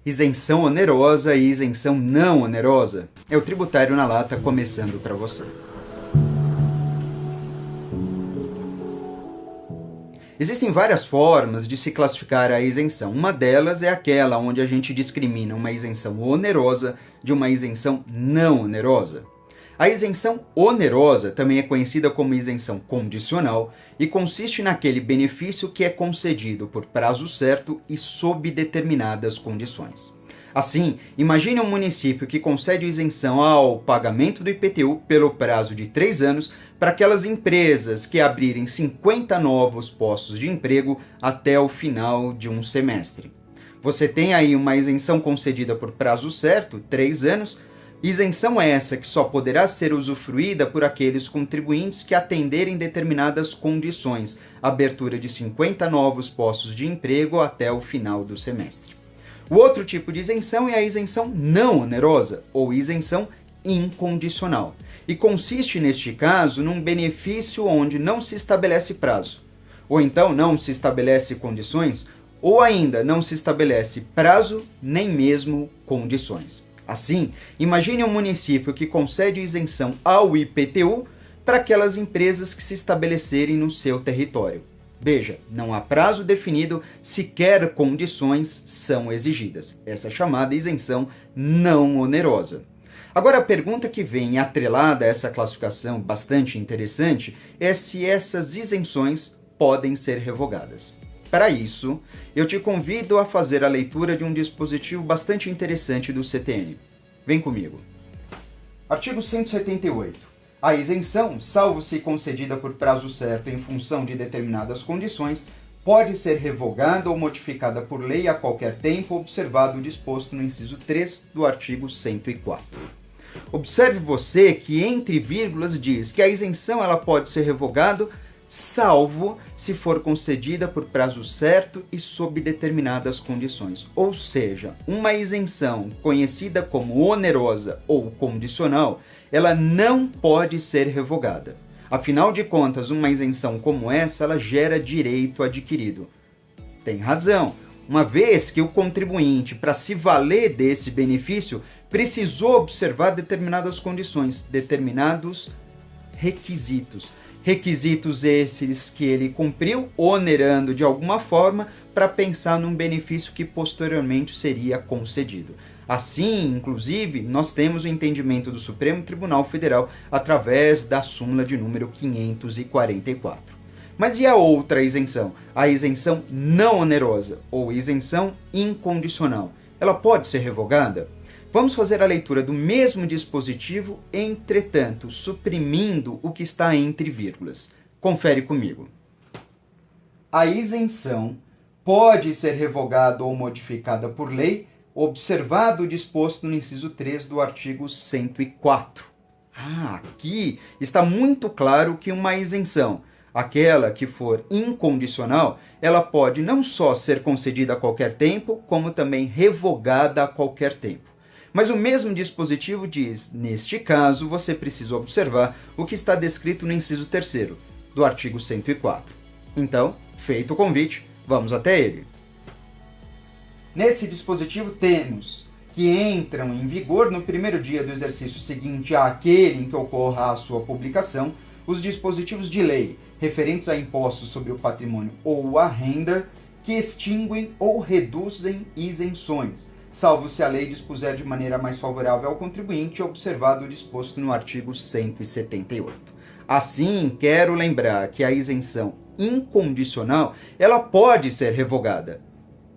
Isenção onerosa e isenção não onerosa. É o Tributário na Lata começando para você. Existem várias formas de se classificar a isenção. Uma delas é aquela onde a gente discrimina uma isenção onerosa de uma isenção não onerosa. A isenção onerosa também é conhecida como isenção condicional e consiste naquele benefício que é concedido por prazo certo e sob determinadas condições. Assim, imagine um município que concede isenção ao pagamento do IPTU pelo prazo de 3 anos para aquelas empresas que abrirem 50 novos postos de emprego até o final de um semestre. Você tem aí uma isenção concedida por prazo certo, 3 anos, isenção essa que só poderá ser usufruída por aqueles contribuintes que atenderem determinadas condições, abertura de 50 novos postos de emprego até o final do semestre. O outro tipo de isenção é a isenção não onerosa, ou isenção incondicional, e consiste, neste caso, num benefício onde não se estabelece prazo, ou então não se estabelece condições, ou ainda não se estabelece prazo nem mesmo condições. Assim, imagine um município que concede isenção ao IPTU para aquelas empresas que se estabelecerem no seu território. Veja, não há prazo definido, sequer condições são exigidas. Essa é chamada isenção não onerosa. Agora, a pergunta que vem atrelada a essa classificação bastante interessante é se essas isenções podem ser revogadas. Para isso, eu te convido a fazer a leitura de um dispositivo bastante interessante do CTN. Vem comigo. Artigo 178. A isenção, salvo se concedida por prazo certo em função de determinadas condições, pode ser revogada ou modificada por lei a qualquer tempo, observado o disposto no inciso 3 do artigo 104. Observe você que entre vírgulas diz que a isenção ela pode ser revogada salvo se for concedida por prazo certo e sob determinadas condições. Ou seja, uma isenção conhecida como onerosa ou condicional, ela não pode ser revogada. Afinal de contas, uma isenção como essa, ela gera direito adquirido. Tem razão, uma vez que o contribuinte, para se valer desse benefício, precisou observar determinadas condições, determinados requisitos. Requisitos esses que ele cumpriu, onerando de alguma forma para pensar num benefício que posteriormente seria concedido. Assim, inclusive, nós temos o entendimento do Supremo Tribunal Federal através da súmula de número 544. Mas e a outra isenção? A isenção não onerosa ou isenção incondicional. Ela pode ser revogada? Vamos fazer a leitura do mesmo dispositivo, entretanto, suprimindo o que está entre vírgulas. Confere comigo. A isenção pode ser revogada ou modificada por lei, observado o disposto no inciso 3 do artigo 104. Aqui está muito claro que uma isenção, aquela que for incondicional, ela pode não só ser concedida a qualquer tempo, como também revogada a qualquer tempo. Mas o mesmo dispositivo diz, neste caso, você precisa observar o que está descrito no inciso 3º do artigo 104. Então, feito o convite, vamos até ele. Nesse dispositivo temos que entram em vigor no primeiro dia do exercício seguinte àquele em que ocorra a sua publicação, os dispositivos de lei referentes a impostos sobre o patrimônio ou a renda que extinguem ou reduzem isenções, salvo se a lei dispuser de maneira mais favorável ao contribuinte, observado o disposto no artigo 178. Assim, quero lembrar que a isenção incondicional, ela pode ser revogada.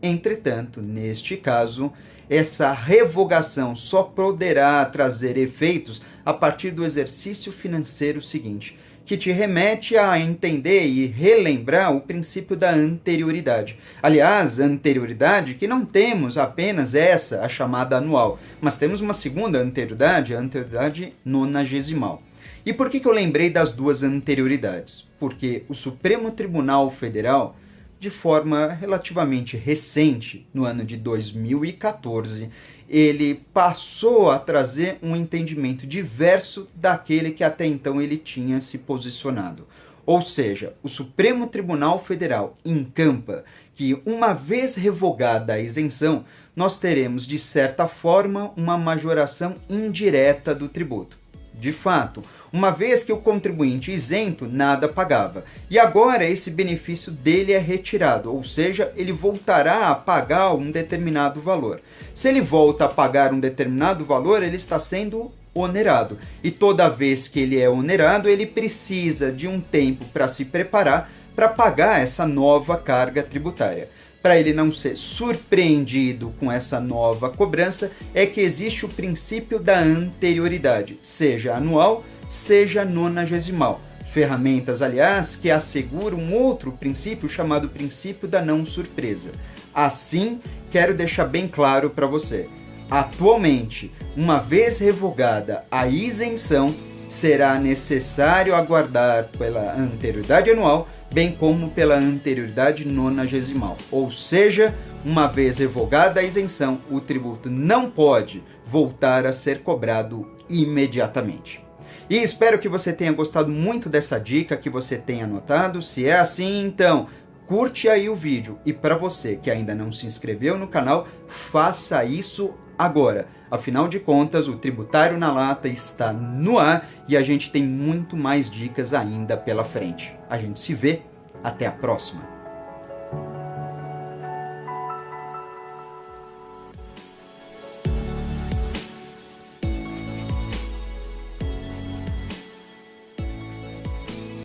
Entretanto, neste caso, essa revogação só poderá trazer efeitos a partir do exercício financeiro seguinte, que te remete a entender e relembrar o princípio da anterioridade. Aliás, anterioridade que não temos apenas essa, a chamada anual, mas temos uma segunda anterioridade, a anterioridade nonagesimal. E por que eu lembrei das duas anterioridades? Porque o Supremo Tribunal Federal, de forma relativamente recente, no ano de 2014, ele passou a trazer um entendimento diverso daquele que até então ele tinha se posicionado. Ou seja, o Supremo Tribunal Federal encampa que, uma vez revogada a isenção, nós teremos, de certa forma, uma majoração indireta do tributo. De fato, uma vez que o contribuinte isento nada pagava, e agora esse benefício dele é retirado, ou seja, ele voltará a pagar um determinado valor. Se ele volta a pagar um determinado valor, ele está sendo onerado, e toda vez que ele é onerado, ele precisa de um tempo para se preparar para pagar essa nova carga tributária. Para ele não ser surpreendido com essa nova cobrança, é que existe o princípio da anterioridade, seja anual, seja nonagesimal. Ferramentas, aliás, que asseguram outro princípio chamado princípio da não surpresa. Assim, quero deixar bem claro para você. Atualmente, uma vez revogada a isenção, será necessário aguardar pela anterioridade anual, bem como pela anterioridade nonagesimal. Ou seja, uma vez revogada a isenção, o tributo não pode voltar a ser cobrado imediatamente. E espero que você tenha gostado muito dessa dica, que você tenha anotado. Se é assim, então, curte aí o vídeo. E para você que ainda não se inscreveu no canal, faça isso agora. Afinal de contas, o Tributário na Lata está no ar e a gente tem muito mais dicas ainda pela frente. A gente se vê, até a próxima!